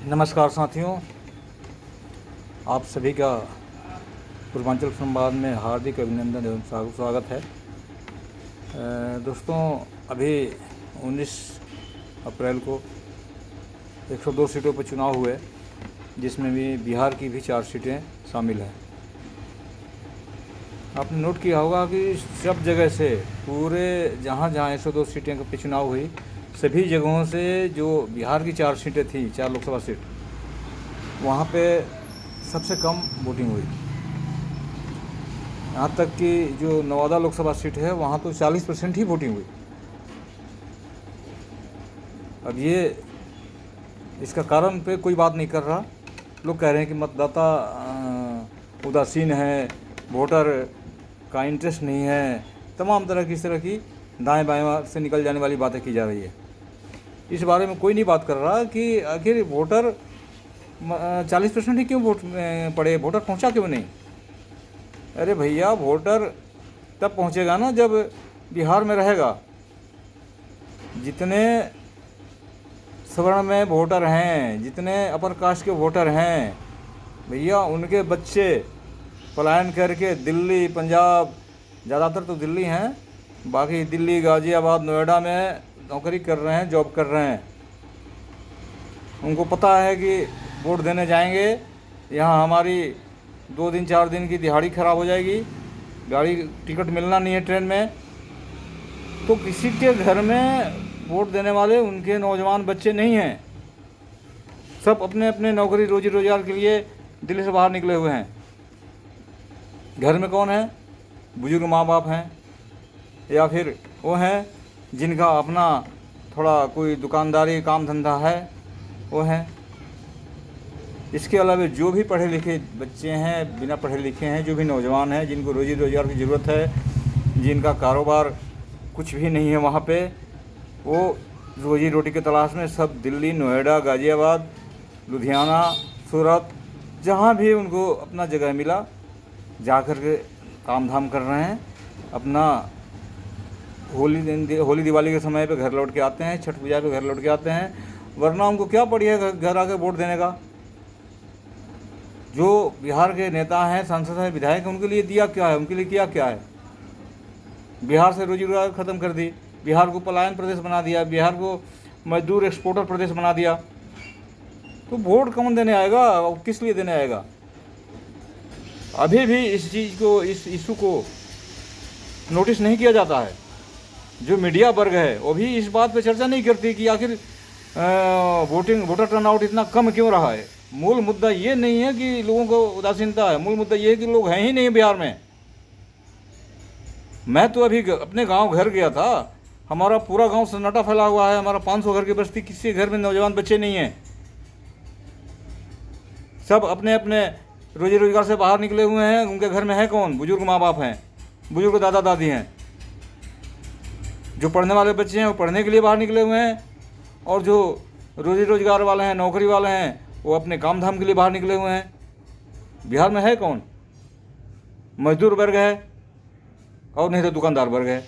नमस्कार साथियों, आप सभी का पूर्वांचल संवाद में हार्दिक अभिनंदन एवं स्वागत है। दोस्तों, अभी 19 अप्रैल को 102 सीटों पर चुनाव हुए, जिसमें भी बिहार की भी 4 सीटें शामिल हैं। आपने नोट किया होगा कि सब जगह से पूरे जहाँ 102 सीटें पे चुनाव हुई, सभी जगहों से जो बिहार की 4 सीटें थी, 4 लोकसभा सीट, वहाँ पे सबसे कम वोटिंग हुई। यहाँ तक कि जो नवादा लोकसभा सीट है, वहाँ तो 40% ही वोटिंग हुई। अब ये इसका कारण पे कोई बात नहीं कर रहा। लोग कह रहे हैं कि मतदाता उदासीन है, वोटर का इंटरेस्ट नहीं है, तमाम तरह की दाएं बाएं से निकल जाने वाली बातें की जा रही है। इस बारे में कोई नहीं बात कर रहा कि आखिर वोटर 40% ही क्यों वोट पड़े, वोटर पहुंचा क्यों नहीं। अरे भैया, वोटर तब पहुंचेगा ना जब बिहार में रहेगा। जितने सवर्ण में वोटर हैं, जितने अपर कास्ट के वोटर हैं, भैया उनके बच्चे पलायन करके दिल्ली, पंजाब, ज़्यादातर तो दिल्ली हैं, बाकी दिल्ली, गाज़ियाबाद, नोएडा में नौकरी कर रहे हैं, जॉब कर रहे हैं। उनको पता है कि वोट देने जाएंगे, यहाँ हमारी 2 दिन 4 दिन की दिहाड़ी ख़राब हो जाएगी, गाड़ी टिकट मिलना नहीं है ट्रेन में। तो किसी के घर में वोट देने वाले उनके नौजवान बच्चे नहीं हैं। सब अपने अपने नौकरी रोजी रोजगार के लिए दिल्ली से बाहर निकले हुए हैं। घर में कौन है? बुजुर्ग माँ बाप हैं, या फिर वो हैं जिनका अपना थोड़ा कोई दुकानदारी काम धंधा है, वो हैं। इसके अलावा जो भी पढ़े लिखे बच्चे हैं, बिना पढ़े लिखे हैं, जो भी नौजवान हैं, जिनको रोजी रोजगार की ज़रूरत है, जिनका कारोबार कुछ भी नहीं है, वहाँ पे वो रोजी रोटी के तलाश में सब दिल्ली, नोएडा, गाज़ियाबाद, लुधियाना, सूरत, जहाँ भी उनको अपना जगह मिला जा कर के काम धाम कर रहे हैं। अपना होली दिवाली के समय पे घर लौट के आते हैं, छठ पूजा पे घर लौट के आते हैं, वरना उनको क्या पड़ी है घर आके वोट देने का। जो बिहार के नेता हैं, सांसद हैं, विधायक हैं, उनके लिए दिया क्या है, उनके लिए किया क्या है? बिहार से रोजी रोजगार ख़त्म कर दी, बिहार को पलायन प्रदेश बना दिया, बिहार को मजदूर एक्सपोर्टर प्रदेश बना दिया। तो वोट कौन देने आएगा और किस लिए देने आएगा? अभी भी इस चीज़ को, इस इशू को नोटिस नहीं किया जाता है। जो मीडिया वर्ग है वो भी इस बात पे चर्चा नहीं करती कि आखिर वोटर टर्नआउट इतना कम क्यों रहा है। मूल मुद्दा ये नहीं है कि लोगों को उदासीनता है, मूल मुद्दा ये है कि लोग हैं ही नहीं बिहार में। मैं तो अभी अपने गांव घर गया था, हमारा पूरा गांव सन्नाटा फैला हुआ है। हमारा 500 घर की बस्ती, किसी घर में नौजवान बच्चे नहीं हैं। सब अपने अपने रोजी रोजगार से बाहर निकले हुए हैं। उनके घर में है कौन? बुजुर्ग माँ बाप हैं, बुजुर्ग दादा दादी हैं। जो पढ़ने वाले बच्चे हैं वो पढ़ने के लिए बाहर निकले हुए हैं, और जो रोजी रोजगार वाले हैं, नौकरी वाले हैं, वो अपने काम धाम के लिए बाहर निकले हुए हैं। बिहार में है कौन? मजदूर वर्ग है और नहीं तो दुकानदार वर्ग है।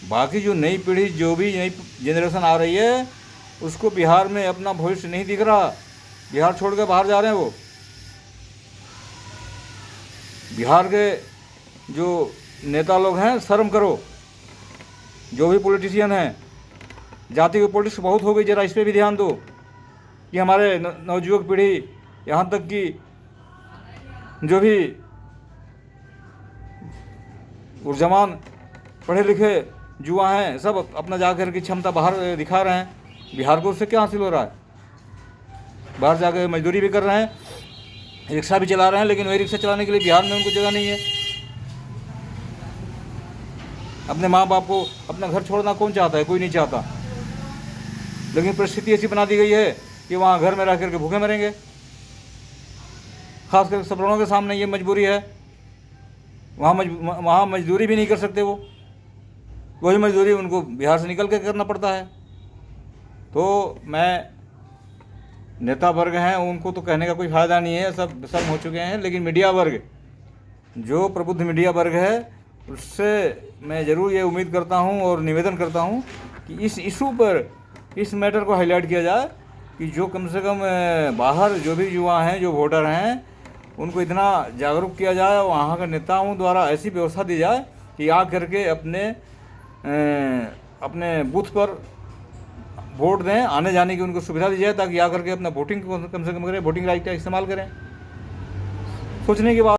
बाकी जो नई पीढ़ी, जो भी नई जनरेशन आ रही है, उसको बिहार में अपना भविष्य नहीं दिख रहा। बिहार छोड़ के बाहर जा रहे हैं वो। बिहार के जो नेता लोग हैं, शर्म करो। जो भी पॉलिटिशियन हैं, जाति की पॉलिटिक्स बहुत हो गई, जरा इस पर भी ध्यान दो कि हमारे नवयुवक पीढ़ी, यहाँ तक कि जो भी ऊर्जावान पढ़े लिखे युवा हैं, सब अपना जाकर की क्षमता बाहर दिखा रहे हैं। बिहार को उससे क्या हासिल हो रहा है? बाहर जाकर मजदूरी भी कर रहे हैं, रिक्शा भी चला रहे हैं, लेकिन वही रिक्शा चलाने के लिए बिहार में उनको जगह नहीं है। अपने माँ बाप को अपना घर छोड़ना कौन चाहता है? कोई नहीं चाहता। लेकिन परिस्थिति ऐसी बना दी गई है कि वहाँ घर में रह करके भूखे मरेंगे। खासकर सवर्णों के सामने ये मजबूरी है। वहाँ मजदूरी भी नहीं कर सकते वो। वही मजदूरी उनको बिहार से निकल के करना पड़ता है। तो मैं, नेता वर्ग हैं उनको तो कहने का कोई फ़ायदा नहीं है, सब शर्म हो चुके हैं। लेकिन मीडिया वर्ग, जो प्रबुद्ध मीडिया वर्ग है, उससे मैं ज़रूर ये उम्मीद करता हूँ और निवेदन करता हूँ कि इस इशू पर, इस मैटर को हाईलाइट किया जाए कि जो कम से कम बाहर जो भी युवा हैं, जो वोटर हैं, उनको इतना जागरूक किया जाए, वहाँ के नेताओं द्वारा ऐसी व्यवस्था दी जाए कि आ करके अपने बूथ पर वोट दें, आने जाने की उनको सुविधा दी जाए, ताकि आ करके अपना वोटिंग को कम से कम करें, वोटिंग राइट का इस्तेमाल करें। सोचने की बात